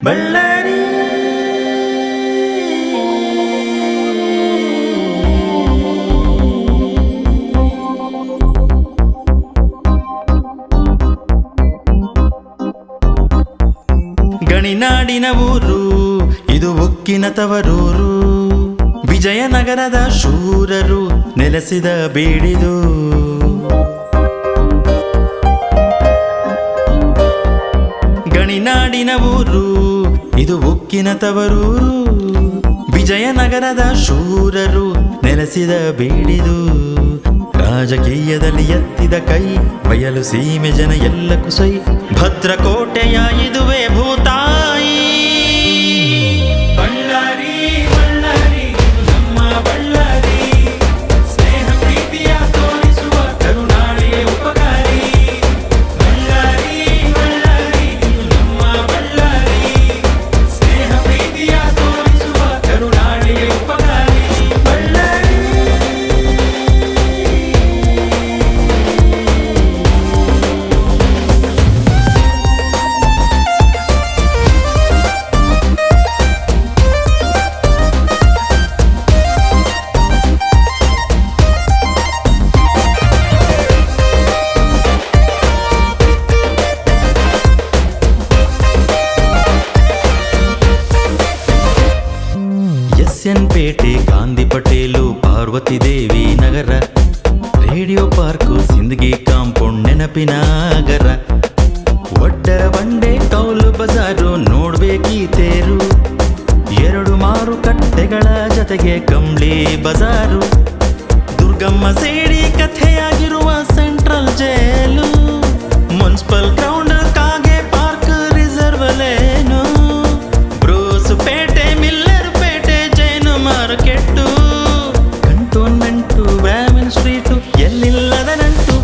ಬಳ್ಳಾರಿ ಗಣಿನಾಡಿನ ಊರು, ಇದು ಉಕ್ಕಿನ ತವರೂರು. ವಿಜಯನಗರದ ಶೂರರು ನೆಲೆಸಿದ ಬೀಡಿದು. ಗಣಿನಾಡಿನ ಊರು, ಇದು ಉಕ್ಕಿನ ತವರೂರು. ವಿಜಯನಗರದ ಶೂರರು ನೆಲೆಸಿದ ಬೀಡಿದು. ರಾಜಕೀಯದಲ್ಲಿ ಎತ್ತಿದ ಕೈ, ಬಯಲು ಸೀಮೆ ಜನ ಎಲ್ಲ ಕುಸೈ. ಭದ್ರಕೋಟೆಯ ಇದುವೇ ಭೂತಾಯಿ. ಬಳ್ಳಾರಿ ಬಳ್ಳಾರಿ ಇದು ನಮ್ಮ ಬಳ್ಳಾರಿ. ಸ್ನೇಹ ಪ್ರೀತಿಯ ತೋರಿಸುವ ಕರುನಾಡಿಗೆ ಉಪಕಾರಿ. ಬಳ್ಳಾರಿ ಬಳ್ಳಾರಿ ಇದು ನಮ್ಮ ಬಳ್ಳಾರಿ. ಸ್ನೇಹ ಪ್ರೀತಿಯ ತೋರಿಸುವ ಕರುನಾಡಿಗೆ ಉಪಕಾರಿ. ಬಳ್ಳಾರಿ ಎನ್ ಪೇಟೆ, ಗಾಂಧಿ ಪಟೇಲು, ಪಾರ್ವತಿ ದೇವಿ ನಗರ, ರೇಡಿಯೋ ಪಾರ್ಕು, ಸಿಂದಗಿ ಕಾಂಪೌಂಡ್ ನೆನಪಿನಾಗರ. ಒಡ್ಡ ಬಂಡೆ, ಕೌಲು ಬಜಾರು, ನೋಡ್ಬೇಕೀ ತೇರು. ಎರಡು ಮಾರುಕಟ್ಟೆಗಳ ಜೊತೆಗೆ ಕಂಬ್ಳಿ ಬಜಾರು. ದುರ್ಗಮ್ಮ ಸೇಡಿ ಕಥೆಯಾಗಿರುವ ಸೆಂಟ್ರಲ್ ಜೈಲು. ಮುನ್ಸಿಪಲ್ ಗ್ರೌಂಡ್, ಕಾಗೆ ಪಾರ್ಕ್, ರಿಸರ್ವ್ ಲೇನು. ಬ್ರೂಸ್ ಪೇಟೆ, ಮಿಲ್ಲರ್ ಪೇಟೆ, ಜೈನ ಮಾರ್ಕೆಟ್ಟು. ಕಂಟೋನ್ಮೆಂಟು, ವ್ಯಾಮನ್ ಸ್ಟ್ರೀಟು, ಎಲ್ಲಿಲ್ಲದ ನಂಟು.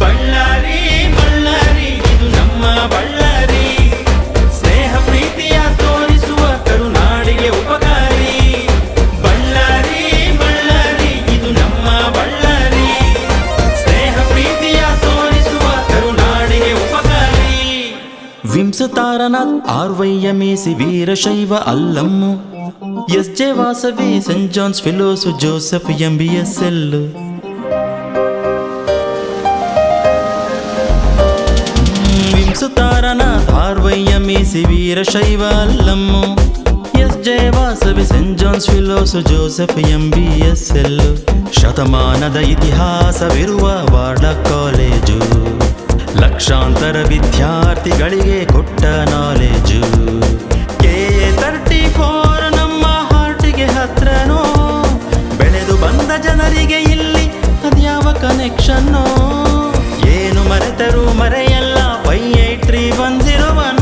ಬಳ್ಳಾರಿ ಬಳ್ಳಾರಿ ಇದು ನಮ್ಮ ಬಳ್ಳಾರಿ. ಸ್ನೇಹ ಪ್ರೀತಿಯ ತೋರಿಸುವ ಕರುನಾಡಿಗೆ ಉಪಕಾರಿ. ಬಳ್ಳಾರಿ ಬಳ್ಳಾರಿ ಇದು ನಮ್ಮ ಬಳ್ಳಾರಿ. ಸ್ನೇಹ ಪ್ರೀತಿಯ ತೋರಿಸುವ ಕರುನಾಡಿಗೆ ಉಪಕಾರಿ. ವಿಂಸತಾರನಾಥ್, ಆರ್ವೈಎಂಎಸಿ, ವೀರಶೈವ ಅಲ್ಲಮ್ಮು, ಎಸ್.ಜೆ. ವಾಸವಿ, ಸೆಂಟ್ ಜಾನ್ಸ್ ಫಿಲೋಸು, ಜೋಸೆಫ್ MBSL. ವಿಂಸತಾರನಾಥ್, ಆರ್ವೈಎಂಎಸಿ, ವೀರಶೈವ ಅಲ್ಲಮ್ಮು, ಎಸ್.ಜೆ. ವಾಸವಿ, ಸೆಂಟ್ ಜಾನ್ಸ್ ಫಿಲೋಸು, ಜೋಸೆಫ್ MBSL. ಶತಮಾನದ ಇತಿಹಾಸವಿರುವ ವಾರ್ಡ ಕಾಲೇಜು. ಲಕ್ಷಾಂತರ ವಿದ್ಯಾರ್ಥಿಗಳಿಗೆ ಕೊಟ್ಟ ನಾಲೆಜು. KA34 ನಮ್ಮ ಹಾರ್ಟಿಗೆ ಹತ್ರನೋ. ಬೆಳೆದು ಬಂದ ಜನರಿಗೆ ಇಲ್ಲಿ ಅದ್ಯಾವ ಕನೆಕ್ಷನ್ನೋ. ಏನು ಮರೆತರೂ ಮರೆಯಲ್ಲ 58310.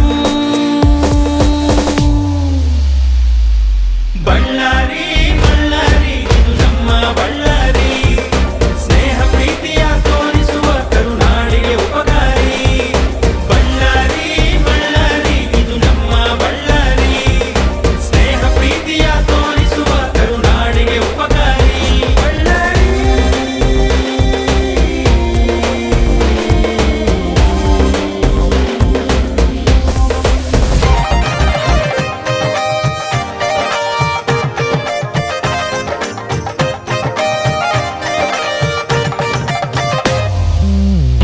ಬಳ್ಳಾರಿ ಬಳ್ಳಾರಿ ಇದು ನಮ್ಮ ಬಳ್ಳಾರಿ. ಸ್ನೇಹ ಪ್ರೀತಿಯ ತೋರಿಸುವ ಕರುನಾಡಿಗೆ ಉಪಕಾರಿ. ಬಳ್ಳಾರಿ ಬಳ್ಳಾರಿ ಇದು ನಮ್ಮ ಬಳ್ಳಾರಿ. ಸ್ನೇಹ ಪ್ರೀತಿಯ ತೋರಿಸುವ ಕರುನಾಡಿಗೆ ಉಪಕಾರಿ. ಬಳ್ಳಾರಿ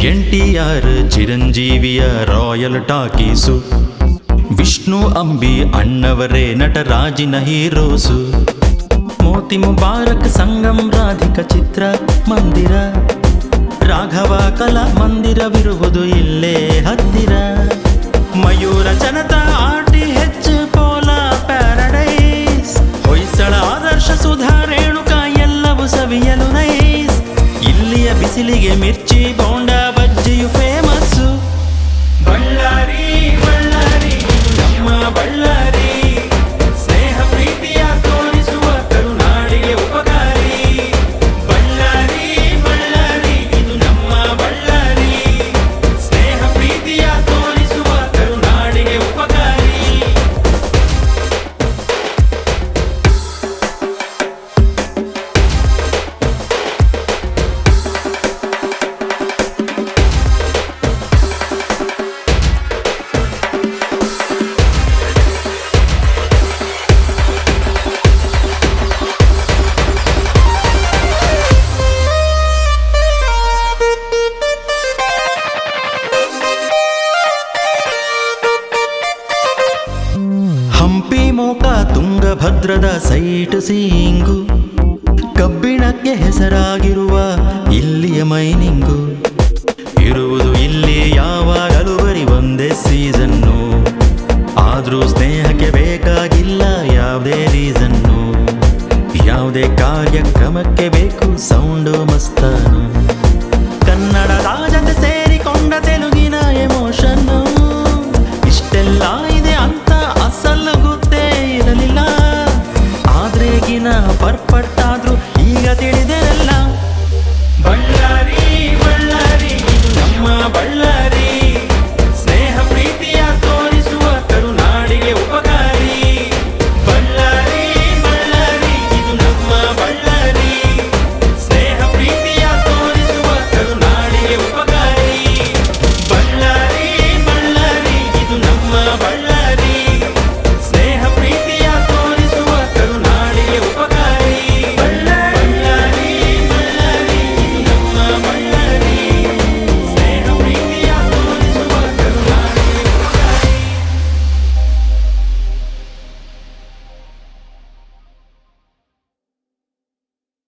NTR, ಚಿರಂಜೀವಿಯ ರಾಯಲ್ ಟಾಕೀಸು. ವಿಷ್ಣು ಅಂಬಿ ಅಣ್ಣವರೇ ನಟರಾಜಿನ ಹೀರೋಸು. ಮೋತಿ ಮುಬಾರಕ್, ಸಂಗಮ್, ರಾಧಿಕ ಚಿತ್ರ ಮಂದಿರ. ರಾಘವ ಕಲಾ ಮಂದಿರವಿರುವುದು ಇಲ್ಲೇ ಹತ್ತಿರ. Mayura Janata, RTH, Pola Paradise. ಹೊಯ್ಸಳ, ಆದರ್ಶ, ಸುಧಾ, ರೇಣುಕಾ ಎಲ್ಲವೂ ಸವಿಯಲು ನೈಸ್. ಇಲ್ಲಿಯ ಬಿಸಿಲಿಗೆ ಮಿರ್ಚಿ, ಬೋಂಡ, ಬಜ್ಜಿಯು ಫೇಮಸ್ಸು. ಬಳ್ಳಾರಿ ಬಳ್ಳಾರಿ ಇದು ನಮ್ಮ ಬಳ್ಳಾರಿ. ಸ್ನೇಹ ಪ್ರೀತಿಯ ತೋರಿಸುವ ಕರುನಾಡಿಗೆ ಉಪಕಾರಿ. ಬಳ್ಳಾರಿ ಬಳ್ಳಾರಿ ಇದು ನಮ್ಮ ಬಳ್ಳಾರಿ. ಸ್ನೇಹ ಪ್ರೀತಿಯ ತೋರಿಸುವ ಕರುನಾಡಿಗೆ ಉಪಕಾರಿ. ತುಂಗಭದ್ರದ ಸೈಟ್ ಸೀಯಿಂಗು, ಕಬ್ಬಿಣಕ್ಕೆ ಹೆಸರಾಗಿರುವ ಇಲ್ಲಿಯ ಮೈನಿಂಗು. ಇರುವುದು ಇಲ್ಲಿ ಯಾವಾಗಲೂ ಬರೀ ಒಂದೇ ಸೀಸನ್ನು, ಆದ್ರೂ ಸ್ನೇಹಕ್ಕೆ ಬೇಕಾಗಿಲ್ಲ ಯಾವುದೇ ರೀಸನ್ನು. ಯಾವುದೇ ಕಾರ್ಯಕ್ರಮಕ್ಕೆ ಬೇಕು ಸೌಂಡು ಮಸ್ತಾನು. ಕನ್ನಡದ ಜೊತೆ ಸೇರಿಕೊಂಡ ತೆಲುಗಿನ ಎಮೋಷನ್ನು, ಇಷ್ಟೆಲ್ಲ